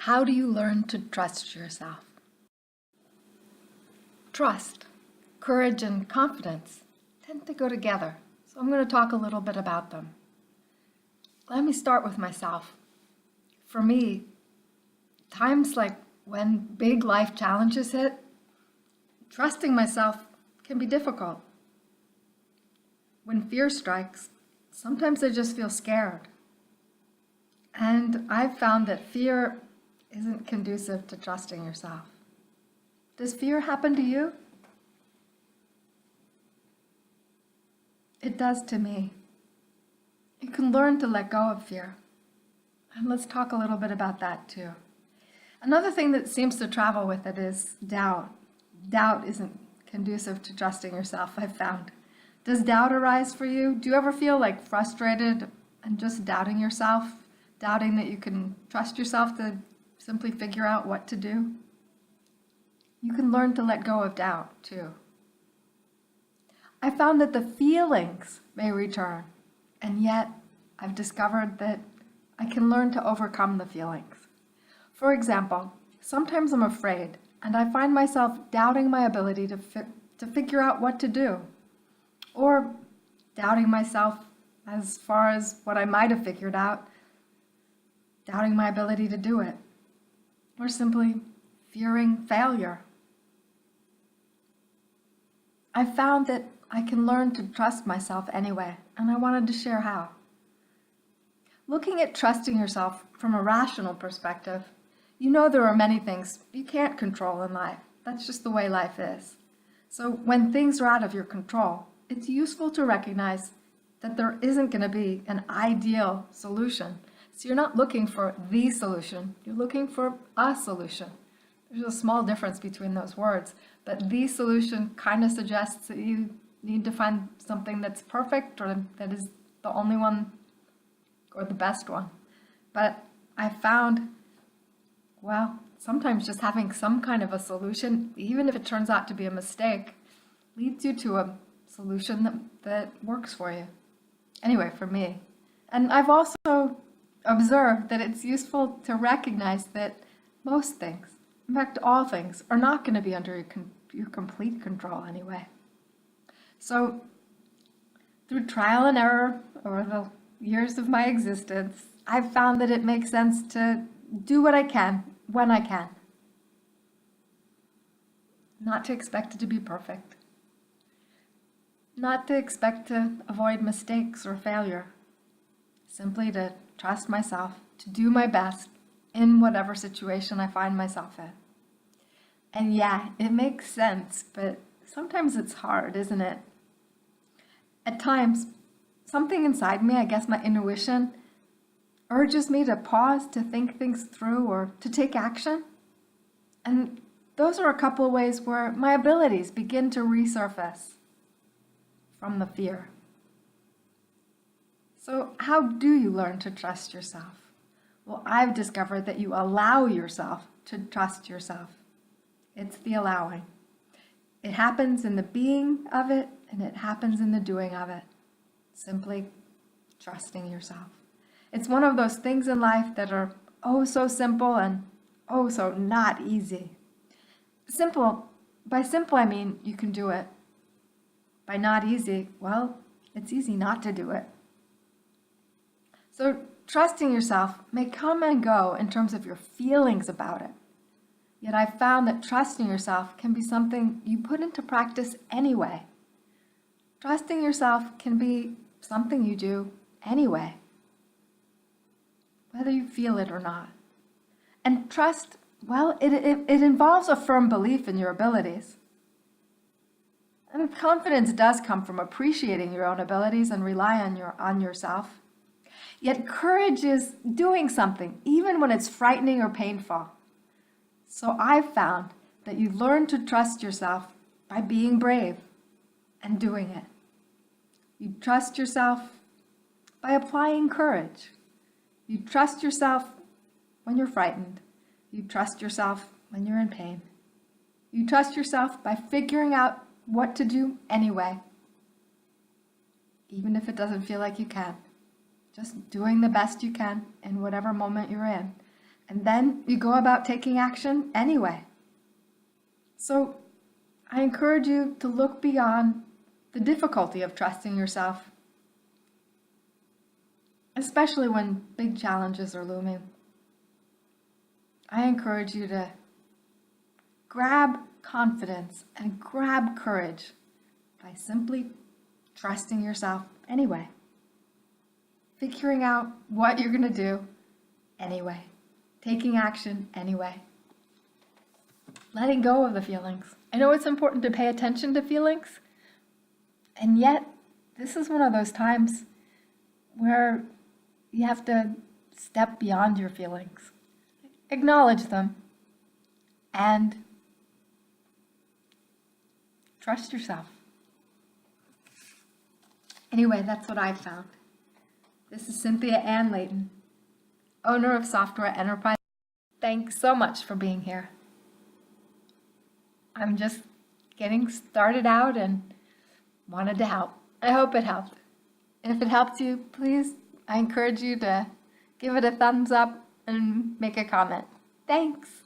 How do you learn to trust yourself? Trust, courage, and confidence tend to go together, so I'm going to talk a little bit about them. Let me start with myself. For me, times like when big life challenges hit, trusting myself can be difficult. When fear strikes, sometimes I just feel scared. And I've found that fear isn't conducive to trusting yourself. Does fear happen to you? It does to me. You can learn to let go of fear. And let's talk a little bit about that too. Another thing that seems to travel with it is doubt. Doubt isn't conducive to trusting yourself, I've found. Does doubt arise for you? Do you ever feel like frustrated and just doubting yourself? Doubting that you can trust yourself to simply figure out what to do? You can learn to let go of doubt too. I found that the feelings may return, and yet I've discovered that I can learn to overcome the feelings. For example, sometimes I'm afraid, and I find myself doubting my ability to figure out what to do, or doubting myself as far as what I might have figured out, doubting my ability to do it, or simply fearing failure. I found that I can learn to trust myself anyway, and I wanted to share how. Looking at trusting yourself from a rational perspective, you know there are many things you can't control in life. That's just the way life is. So when things are out of your control, it's useful to recognize that there isn't going to be an ideal solution. So you're not looking for the solution, you're looking for a solution. There's a small difference between those words, but the solution kind of suggests that you need to find something that's perfect or that is the only one or the best one. But I found, well, sometimes just having some kind of a solution, even if it turns out to be a mistake, leads you to a solution that works for you. Anyway, for me. And I've also observed that it's useful to recognize that most things, in fact, all things, are not going to be under your complete control anyway. So, through trial and error over the years of my existence, I've found that it makes sense to do what I can, when I can. Not to expect it to be perfect. Not to expect to avoid mistakes or failure. Simply to trust myself, to do my best in whatever situation I find myself in. And yeah, it makes sense, but sometimes it's hard, isn't it? At times, something inside me, I guess my intuition, urges me to pause, to think things through, or to take action. And those are a couple of ways where my abilities begin to resurface from the fear. So how do you learn to trust yourself? Well, I've discovered that you allow yourself to trust yourself. It's the allowing. It happens in the being of it, and it happens in the doing of it. Simply trusting yourself. It's one of those things in life that are oh so simple and oh so not easy. Simple, by simple I mean you can do it. By not easy, well, it's easy not to do it. So trusting yourself may come and go in terms of your feelings about it. Yet I've found that trusting yourself can be something you put into practice anyway. Trusting yourself can be something you do anyway, whether you feel it or not. And trust, well, it involves a firm belief in your abilities. And confidence does come from appreciating your own abilities and rely on yourself. Yet courage is doing something, even when it's frightening or painful. So I've found that you learn to trust yourself by being brave and doing it. You trust yourself by applying courage. You trust yourself when you're frightened. You trust yourself when you're in pain. You trust yourself by figuring out what to do anyway, even if it doesn't feel like you can. Just doing the best you can in whatever moment you're in. And then you go about taking action anyway. So I encourage you to look beyond the difficulty of trusting yourself, especially when big challenges are looming. I encourage you to grab confidence and grab courage by simply trusting yourself anyway. Figuring out what you're going to do anyway. Taking action anyway. Letting go of the feelings. I know it's important to pay attention to feelings, and yet this is one of those times where you have to step beyond your feelings. Acknowledge them and trust yourself. Anyway, that's what I've found. This is Cynthia Ann Layton, owner of Software Enterprise. Thanks so much for being here. I'm just getting started out and wanted to help. I hope it helped. If it helped you, please, I encourage you to give it a thumbs up and make a comment. Thanks.